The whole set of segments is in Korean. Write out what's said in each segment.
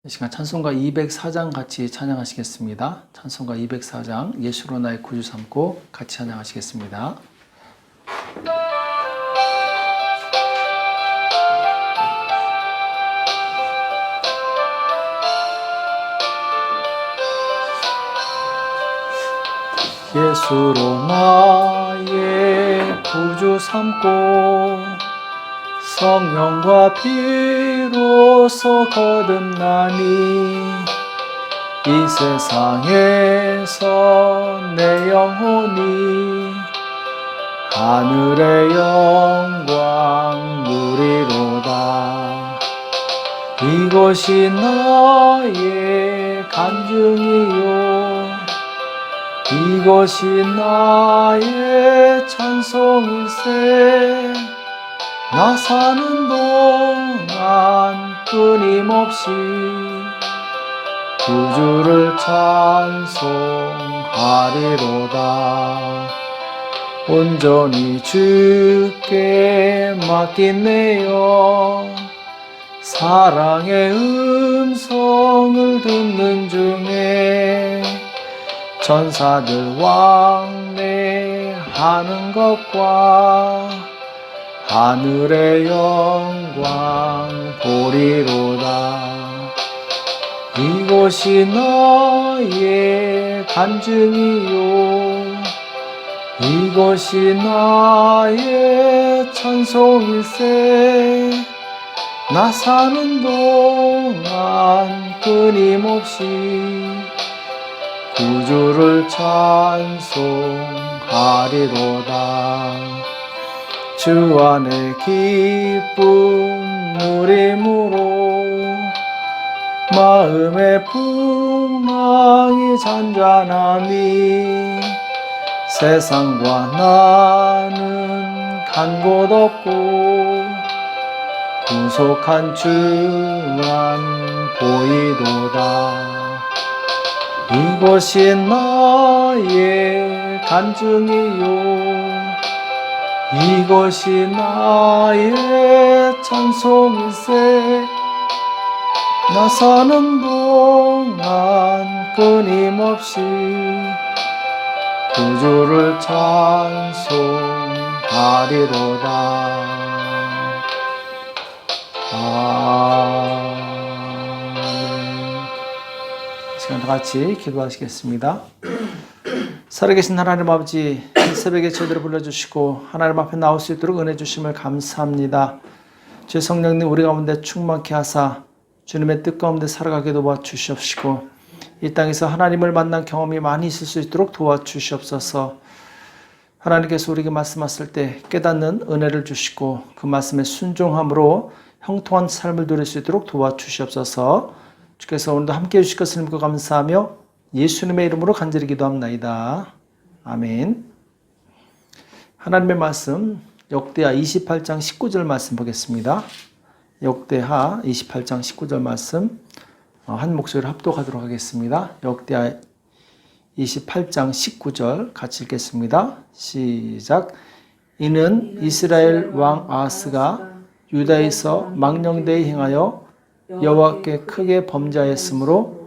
이 시간 찬송가 204장 같이 찬양하시겠습니다. 찬송가 204장 예수로 나의 구주 삼고 같이 찬양하시겠습니다. 예수로 나의 구주 삼고 성령과 피로서 거듭나니 이 세상에서 내 영혼이 하늘의 영광 누리로다. 이것이 나의 간증이요 이것이 나의 찬송일세. 나 사는 동안 끊임없이 구주를 찬송하리로다. 온전히 주께 맡기네요. 사랑의 음성을 듣는 중에 천사들 왕래하는 것과 하늘의 영광 보리로다. 이것이 나의 간증이요 이것이 나의 찬송일세. 나 사는 동안 끊임없이 구주를 찬송하리로다. 주 안에 기쁨 누림으로 마음의 풍랑이 잔잔하니 세상과 나는 간 곳 없고 구속한 주만 보이도다. 이것이 나의 간증이요 이것이 나의 찬송일세. 나 사는 동안 끊임없이 구주를 찬송하리로다. 아멘. 시간 다 같이 기도하시겠습니다. 살아계신 하나님 아버지, 이 새벽에 저희들을 불러주시고 하나님 앞에 나올 수 있도록 은혜 주심을 감사합니다. 주 성령님 우리 가운데 충만케 하사 주님의 뜻 가운데 살아가게 도와주시옵시고 이 땅에서 하나님을 만난 경험이 많이 있을 수 있도록 도와주시옵소서. 하나님께서 우리에게 말씀하실 때 깨닫는 은혜를 주시고 그 말씀에 순종함으로 형통한 삶을 누릴 수 있도록 도와주시옵소서. 주께서 오늘도 함께해 주실 것을 믿고 감사하며 예수님의 이름으로 간절히 기도합나이다. 아멘. 하나님의 말씀 역대하 28장 19절 말씀 보겠습니다. 역대하 28장 19절 말씀 한 목소리로 합독하도록 하겠습니다. 역대하 28장 19절 같이 읽겠습니다. 시작. 이는 이스라엘 왕 아하스가 유다에서 망령되이 행하여 여호와께 크게 범죄하였으므로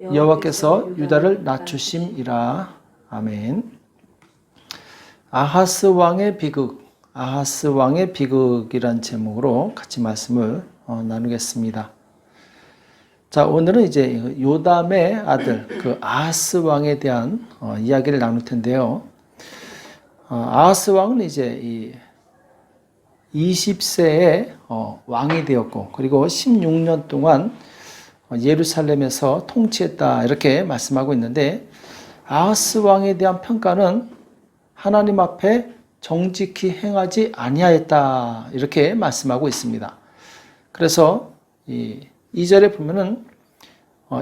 여호와께서 유다를 낮추심이라. 아멘. 아하스 왕의 비극, 아하스 왕의 비극이란 제목으로 같이 말씀을 나누겠습니다. 자, 오늘은 이제 요담의 아들 그 아하스 왕에 대한 이야기를 나눌 텐데요. 아하스 왕은 이제 20세에 왕이 되었고 그리고 16년 동안 예루살렘에서 통치했다 이렇게 말씀하고 있는데 아하스 왕에 대한 평가는 하나님 앞에 정직히 행하지 아니하였다 이렇게 말씀하고 있습니다. 그래서 2절에 보면은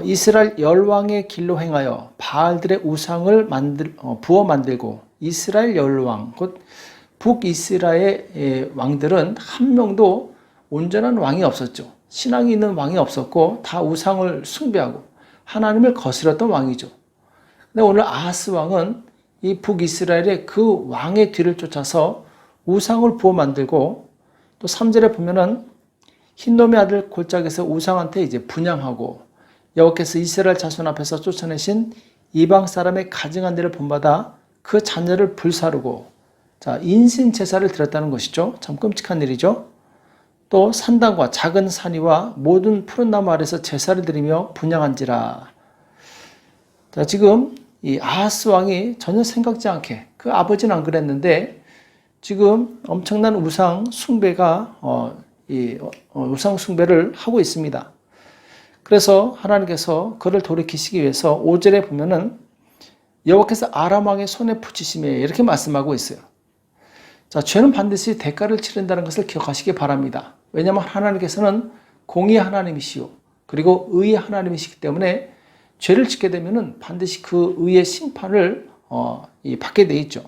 이스라엘 열왕의 길로 행하여 바알들의 우상을 부어 만들고 이스라엘 열왕 곧 북이스라엘 왕들은 한 명도 온전한 왕이 없었죠. 신앙이 있는 왕이 없었고 다 우상을 숭배하고 하나님을 거스렸던 왕이죠. 근데 오늘 아하스 왕은 이 북이스라엘의 그 왕의 뒤를 쫓아서 우상을 부어 만들고 또 3절에 보면은 흰놈의 아들 골짜기에서 우상한테 이제 분향하고 여호와께서 이스라엘 자손 앞에서 쫓아내신 이방 사람의 가증한 일을 본받아 그 자녀를 불사르고, 자, 인신 제사를 드렸다는 것이죠. 참 끔찍한 일이죠. 또 산당과 작은 산이와 모든 푸른 나무 아래서 제사를 드리며 분향한지라. 자, 지금 이 아하스 왕이 전혀 생각지 않게, 그 아버지는 안 그랬는데 지금 엄청난 우상 숭배가 우상 숭배를 하고 있습니다. 그래서 하나님께서 그를 돌이키시기 위해서 5절에 보면은 여호와께서 아람 왕의 손에 붙이심에 이렇게 말씀하고 있어요. 자, 죄는 반드시 대가를 치른다는 것을 기억하시기 바랍니다. 왜냐하면 하나님께서는 공의의 하나님이시요, 그리고 의의 하나님이시기 때문에 죄를 짓게 되면은 반드시 그 의의 심판을 받게 돼 있죠.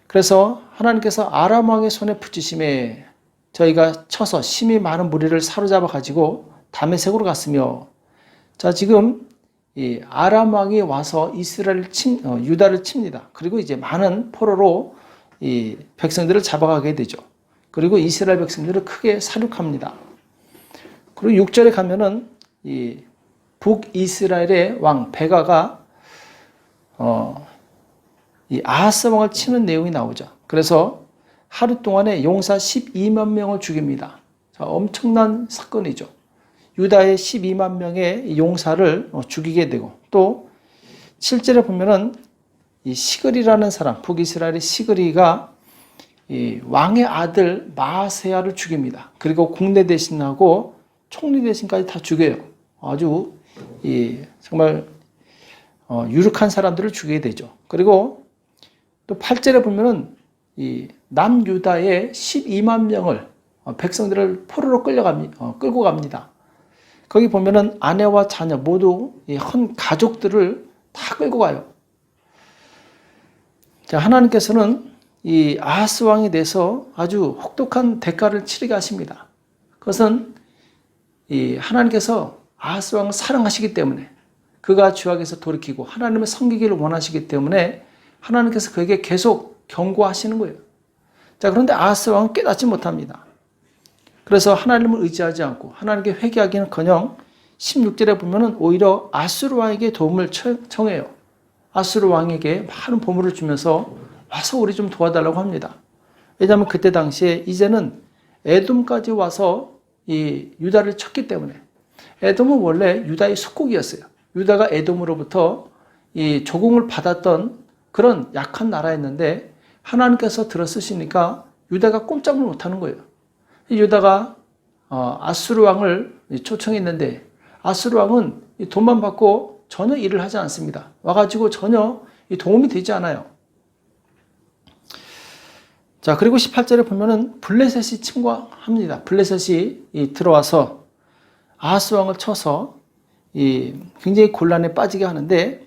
그래서 하나님께서 아람 왕의 손에 붙이심에 저희가 쳐서 심히 많은 무리를 사로잡아 가지고 다메섹으로 갔으며, 자, 지금 이 아람 왕이 와서 유다를 칩니다. 그리고 이제 많은 포로로 이 백성들을 잡아가게 되죠. 그리고 이스라엘 백성들을 크게 사륙합니다. 그리고 6절에 가면은 이 북이스라엘의 왕 베가가 이 아하스 왕을 치는 내용이 나오죠. 그래서 하루 동안에 용사 12만 명을 죽입니다. 자, 엄청난 사건이죠. 유다의 12만 명의 용사를 죽이게 되고, 또 7절에 보면은 이 시글이라는 사람, 북이스라엘의 시글이가 이 왕의 아들 마세야를 죽입니다. 그리고 국내 대신하고 총리 대신까지 다 죽여요. 아주 정말 유력한 사람들을 죽이게 되죠. 그리고 또 8절에 보면은 이 남유다의 12만 명을 백성들을 포로로 끌고 갑니다. 거기 보면은 아내와 자녀 모두 한 가족들을 다 끌고 가요. 자, 하나님께서는 이 아하스 왕에 대해서 아주 혹독한 대가를 치르게 하십니다. 그것은 이 하나님께서 아하스 왕을 사랑하시기 때문에, 그가 죄악에서 돌이키고 하나님을 섬기기를 원하시기 때문에 하나님께서 그에게 계속 경고하시는 거예요. 자, 그런데 아하스 왕은 깨닫지 못합니다. 그래서 하나님을 의지하지 않고 하나님께 회개하기는커녕 16절에 보면은 오히려 아수르 왕에게 도움을 청해요. 아수르 왕에게 많은 보물을 주면서 와서 우리 좀 도와달라고 합니다. 왜냐하면 그때 당시에 이제는 에돔까지 와서 이 유다를 쳤기 때문에, 에돔은 원래 유다의 속국이었어요. 유다가 에돔으로부터 이 조공을 받았던 그런 약한 나라였는데 하나님께서 들어쓰시니까 유다가 꼼짝을 못하는 거예요. 유다가 아수르 왕을 초청했는데 아수르 왕은 돈만 받고 전혀 일을 하지 않습니다. 와가지고 전혀 도움이 되지 않아요. 자, 그리고 18절에 보면은 블레셋이 침공합니다. 블레셋이 들어와서 아하스 왕을 쳐서 굉장히 곤란에 빠지게 하는데,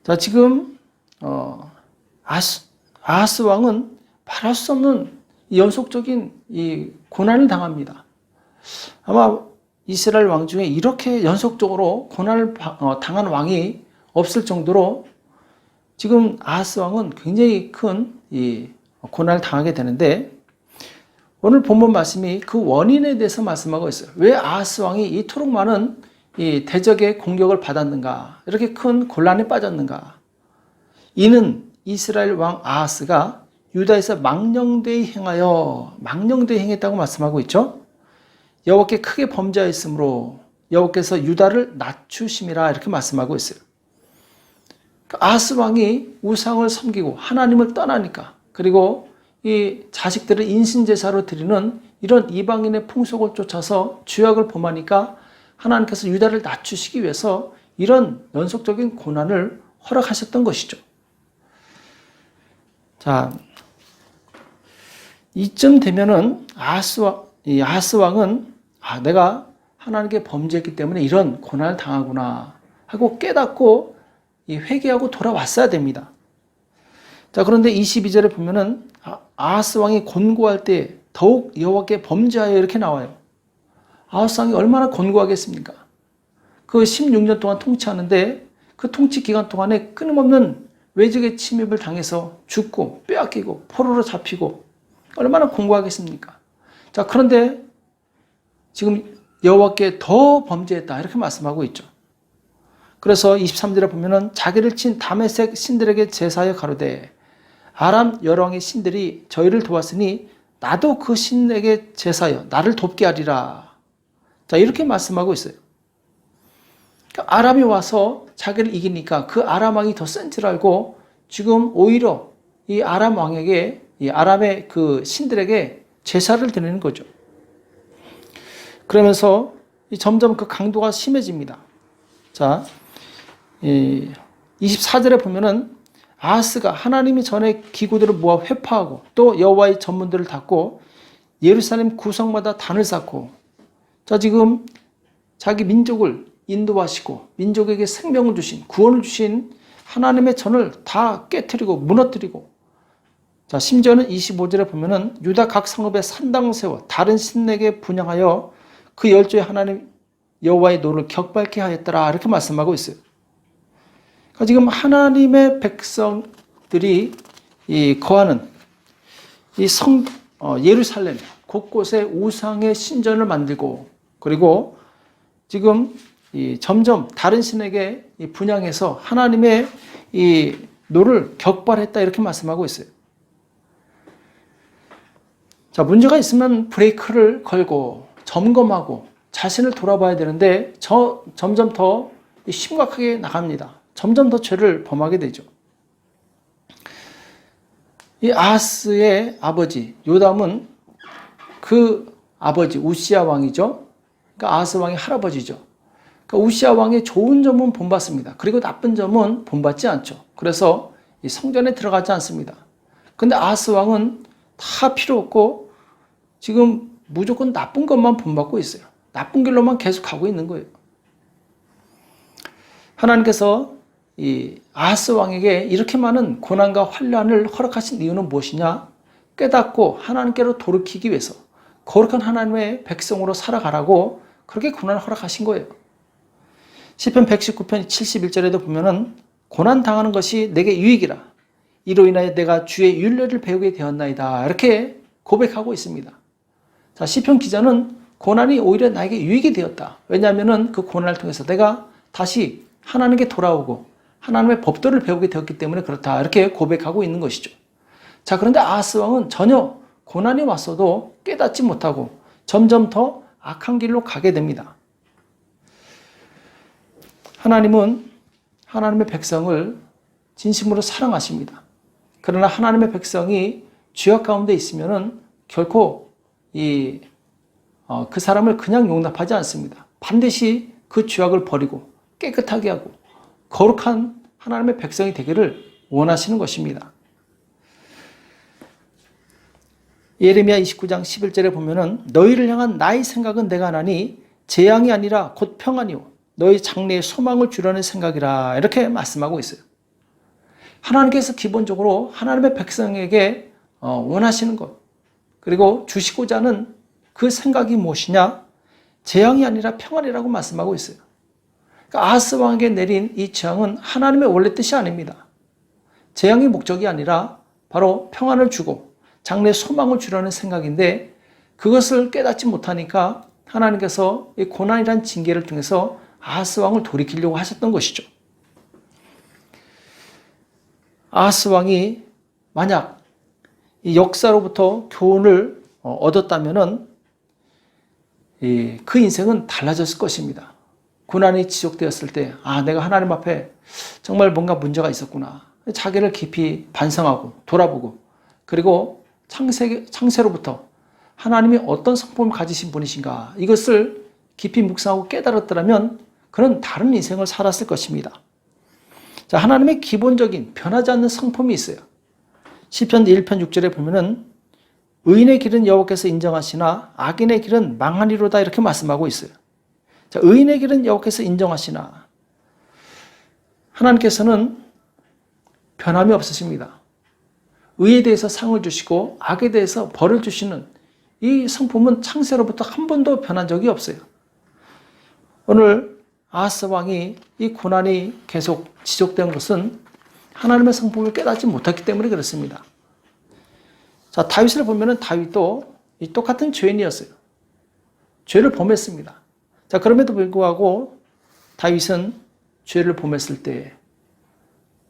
자, 지금 아하스 왕은 말할 수 없는 연속적인 고난을 당합니다. 아마 이스라엘 왕 중에 이렇게 연속적으로 고난을 당한 왕이 없을 정도로 지금 아하스 왕은 굉장히 큰 고난을 당하게 되는데, 오늘 본문 말씀이 그 원인에 대해서 말씀하고 있어요. 왜 아하스 왕이 이토록 많은 대적의 공격을 받았는가, 이렇게 큰 곤란에 빠졌는가. 이는 이스라엘 왕 아하스가 유다에서 망령되이 행했다고 말씀하고 있죠. 여호와께 크게 범죄하였으므로 여호와께서 유다를 낮추심이라, 이렇게 말씀하고 있어요. 아하스 왕이 우상을 섬기고 하나님을 떠나니까, 그리고 이 자식들을 인신제사로 드리는 이런 이방인의 풍속을 쫓아서 죄악을 범하니까 하나님께서 유다를 낮추시기 위해서 이런 연속적인 고난을 허락하셨던 것이죠. 자, 이쯤 되면은 아하스 왕은 내가 하나님께 범죄했기 때문에 이런 고난을 당하구나 하고 깨닫고 회개하고 돌아왔어야 됩니다. 자, 그런데 22절에 보면은 아하스 왕이 곤고할 때 더욱 여호와께 범죄하여, 이렇게 나와요. 아하스 왕이 얼마나 곤고하겠습니까? 그 16년 동안 통치하는데 그 통치 기간 동안에 끊임없는 외적의 침입을 당해서 죽고 빼앗기고 포로로 잡히고 얼마나 곤고하겠습니까? 자, 그런데 지금 여호와께 더 범죄했다 이렇게 말씀하고 있죠. 그래서 23절에 보면은 자기를 친 다메섹 신들에게 제사하여 가로되 아람 여러 왕의 신들이 저희를 도왔으니 나도 그 신에게 제사하여 나를 돕게 하리라. 자, 이렇게 말씀하고 있어요. 그러니까 아람이 와서 자기를 이기니까 그 아람 왕이 더 센 줄 알고 지금 오히려 이 아람 왕에게, 이 아람의 그 신들에게 제사를 드리는 거죠. 그러면서 점점 그 강도가 심해집니다. 자, 24절에 보면은 아하스가 하나님이 전에 기구들을 모아 회파하고 또 여호와의 전문들을 닫고 예루살렘 구성마다 단을 쌓고, 자, 지금 자기 민족을 인도하시고 민족에게 생명을 주신, 구원을 주신 하나님의 전을 다 깨트리고 무너뜨리고, 자, 심지어는 25절에 보면은 유다 각 성읍에 산당을 세워 다른 신에게 분향하여 그 열조의 하나님 여호와의 노를 격발케 하였더라 이렇게 말씀하고 있어요. 그러니까 지금 하나님의 백성들이 거하는 이 예루살렘 곳곳에 우상의 신전을 만들고, 그리고 지금 점점 다른 신에게 분향해서 하나님의 이 노를 격발했다 이렇게 말씀하고 있어요. 자, 문제가 있으면 브레이크를 걸고 점검하고 자신을 돌아봐야 되는데 점점 더 심각하게 나갑니다. 점점 더 죄를 범하게 되죠. 이 아하스의 아버지 요담은 그 아버지 우시야 왕이죠. 그러니까 아하스 왕의 할아버지죠. 그러니까 우시야 왕의 좋은 점은 본받습니다. 그리고 나쁜 점은 본받지 않죠. 그래서 이 성전에 들어가지 않습니다. 근데 아하스 왕은 다 필요 없고 지금 무조건 나쁜 것만 본받고 있어요. 나쁜 길로만 계속 가고 있는 거예요. 하나님께서 이 아하스 왕에게 이렇게 많은 고난과 환난을 허락하신 이유는 무엇이냐? 깨닫고 하나님께로 돌이키기 위해서 거룩한 하나님의 백성으로 살아가라고 그렇게 고난을 허락하신 거예요. 시편 119편 71절에도 보면은 고난 당하는 것이 내게 유익이라. 이로 인하여 내가 주의 율례를 배우게 되었나이다. 이렇게 고백하고 있습니다. 자, 시편 기자는 고난이 오히려 나에게 유익이 되었다. 왜냐하면은 그 고난을 통해서 내가 다시 하나님께 돌아오고 하나님의 법도를 배우게 되었기 때문에 그렇다. 이렇게 고백하고 있는 것이죠. 자, 그런데 아하스 왕은 전혀 고난이 왔어도 깨닫지 못하고 점점 더 악한 길로 가게 됩니다. 하나님은 하나님의 백성을 진심으로 사랑하십니다. 그러나 하나님의 백성이 죄악 가운데 있으면은 결코 그 사람을 그냥 용납하지 않습니다. 반드시 그 죄악을 버리고 깨끗하게 하고 거룩한 하나님의 백성이 되기를 원하시는 것입니다. 예레미야 29장 11절에 보면은 너희를 향한 나의 생각은 내가 하나니 재앙이 아니라 곧 평안이요 너희 장래에 소망을 주려는 생각이라 이렇게 말씀하고 있어요. 하나님께서 기본적으로 하나님의 백성에게 원하시는 것, 그리고 주시고자 하는 그 생각이 무엇이냐? 재앙이 아니라 평안이라고 말씀하고 있어요. 그러니까 아하스 왕에게 내린 이 재앙은 하나님의 원래 뜻이 아닙니다. 재앙이 목적이 아니라 바로 평안을 주고 장래에 소망을 주려는 생각인데, 그것을 깨닫지 못하니까 하나님께서 이 고난이란 징계를 통해서 아하스 왕을 돌이키려고 하셨던 것이죠. 아하스 왕이 만약 이 역사로부터 교훈을 얻었다면은 그 인생은 달라졌을 것입니다. 고난이 지속되었을 때, 내가 하나님 앞에 정말 뭔가 문제가 있었구나. 자기를 깊이 반성하고 돌아보고, 그리고 창세로부터 하나님이 어떤 성품을 가지신 분이신가, 이것을 깊이 묵상하고 깨달았더라면 그는 다른 인생을 살았을 것입니다. 자, 하나님의 기본적인 변하지 않는 성품이 있어요. 시편 1편 6절에 보면은 의인의 길은 여호와께서 인정하시나 악인의 길은 망하리로다 이렇게 말씀하고 있어요. 자, 의인의 길은 여호와께서 인정하시나, 하나님께서는 변함이 없으십니다. 의에 대해서 상을 주시고 악에 대해서 벌을 주시는 이 성품은 창세로부터 한 번도 변한 적이 없어요. 오늘 아하스 왕이 이 고난이 계속 지속된 것은 하나님의 성품을 깨닫지 못했기 때문에 그렇습니다. 자, 다윗을 보면은 다윗도 이 똑같은 죄인이었어요. 죄를 범했습니다. 자, 그럼에도 불구하고 다윗은 죄를 범했을 때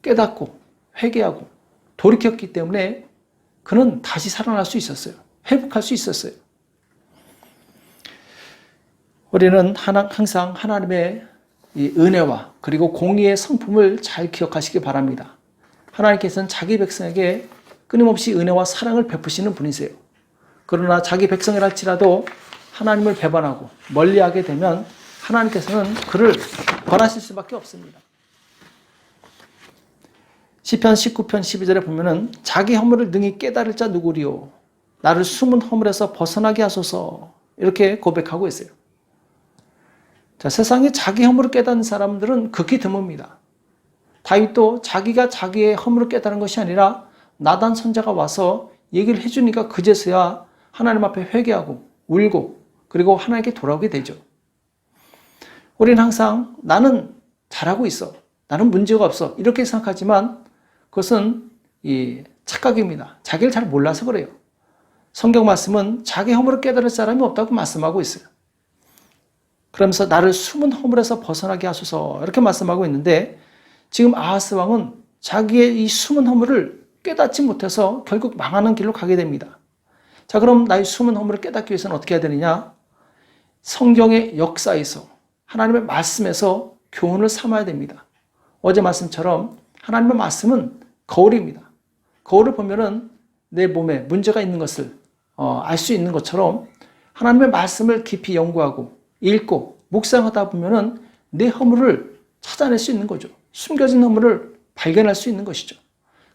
깨닫고 회개하고 돌이켰기 때문에 그는 다시 살아날 수 있었어요. 회복할 수 있었어요. 우리는 항상 하나님의 이 은혜와 그리고 공의의 성품을 잘 기억하시기 바랍니다. 하나님께서는 자기 백성에게 끊임없이 은혜와 사랑을 베푸시는 분이세요. 그러나 자기 백성이라 할지라도 하나님을 배반하고 멀리하게 되면 하나님께서는 그를 벌하실 수밖에 없습니다. 시편 19편 12절에 보면은 자기 허물을 능히 깨달을 자 누구리요? 나를 숨은 허물에서 벗어나게 하소서. 이렇게 고백하고 있어요. 자, 세상에 자기 허물을 깨닫는 사람들은 극히 드뭅니다. 다윗도 자기가 자기의 허물을 깨달은 것이 아니라 나단 선자가 와서 얘기를 해주니까 그제서야 하나님 앞에 회개하고 울고 그리고 하나님께 돌아오게 되죠. 우리는 항상 나는 잘하고 있어. 나는 문제가 없어. 이렇게 생각하지만 그것은 착각입니다. 자기를 잘 몰라서 그래요. 성경 말씀은 자기 허물을 깨달을 사람이 없다고 말씀하고 있어요. 그러면서 나를 숨은 허물에서 벗어나게 하소서 이렇게 말씀하고 있는데 지금 아하스 왕은 자기의 이 숨은 허물을 깨닫지 못해서 결국 망하는 길로 가게 됩니다. 자, 그럼 나의 숨은 허물을 깨닫기 위해서는 어떻게 해야 되느냐? 성경의 역사에서 하나님의 말씀에서 교훈을 삼아야 됩니다. 어제 말씀처럼 하나님의 말씀은 거울입니다. 거울을 보면은 내 몸에 문제가 있는 것을 알 수 있는 것처럼 하나님의 말씀을 깊이 연구하고 읽고 묵상하다 보면은 내 허물을 찾아낼 수 있는 거죠. 숨겨진 허물을 발견할 수 있는 것이죠.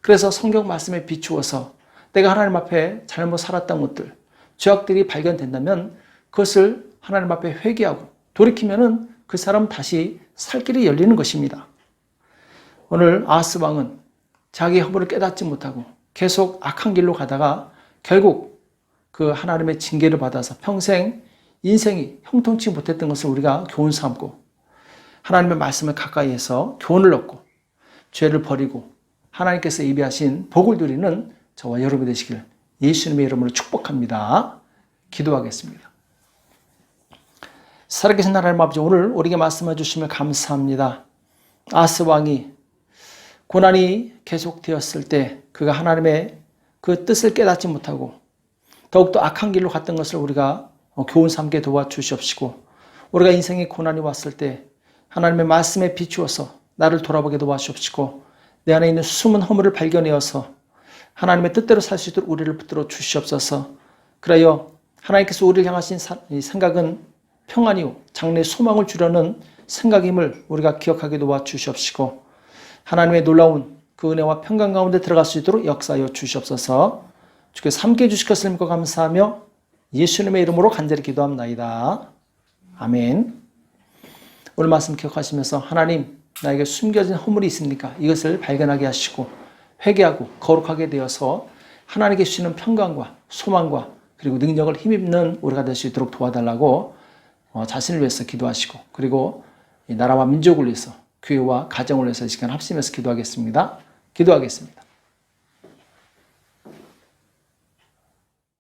그래서 성경 말씀에 비추어서 내가 하나님 앞에 잘못 살았던 것들, 죄악들이 발견된다면 그것을 하나님 앞에 회개하고 돌이키면은 그 사람은 다시 살 길이 열리는 것입니다. 오늘 아하스 왕은 자기 허물을 깨닫지 못하고 계속 악한 길로 가다가 결국 그 하나님의 징계를 받아서 평생 인생이 형통치 못했던 것을 우리가 교훈 삼고 하나님의 말씀을 가까이해서 교훈을 얻고 죄를 버리고 하나님께서 예비하신 복을 누리는 저와 여러분이 되시길 예수님의 이름으로 축복합니다. 기도하겠습니다. 살아계신 하나님 아버지, 오늘 우리에게 말씀해 주심을 감사합니다. 아하스 왕이 고난이 계속되었을 때 그가 하나님의 그 뜻을 깨닫지 못하고 더욱더 악한 길로 갔던 것을 우리가 교훈 삼게 도와주시옵시고 우리가 인생의 고난이 왔을 때 하나님의 말씀에 비추어서 나를 돌아보게 도와주옵시고 내 안에 있는 숨은 허물을 발견하여서 하나님의 뜻대로 살 수 있도록 우리를 붙들어 주시옵소서. 그래요 하나님께서 우리를 향하신 생각은 평안이요 장래 소망을 주려는 생각임을 우리가 기억하게 도와주시옵시고 하나님의 놀라운 그 은혜와 평강 가운데 들어갈 수 있도록 역사하여 주시옵소서. 주께서 함께해 주실 것을 믿고 감사하며 예수님의 이름으로 간절히 기도합나이다. 아멘. 오늘 말씀 기억하시면서 하나님 나에게 숨겨진 허물이 있으니까 이것을 발견하게 하시고 회개하고 거룩하게 되어서 하나님께 주시는 평강과 소망과 그리고 능력을 힘입는 우리가 될 수 있도록 도와달라고 자신을 위해서 기도하시고 그리고 이 나라와 민족을 위해서 교회와 가정을 위해서 이 시간 합심해서 기도하겠습니다. 기도하겠습니다.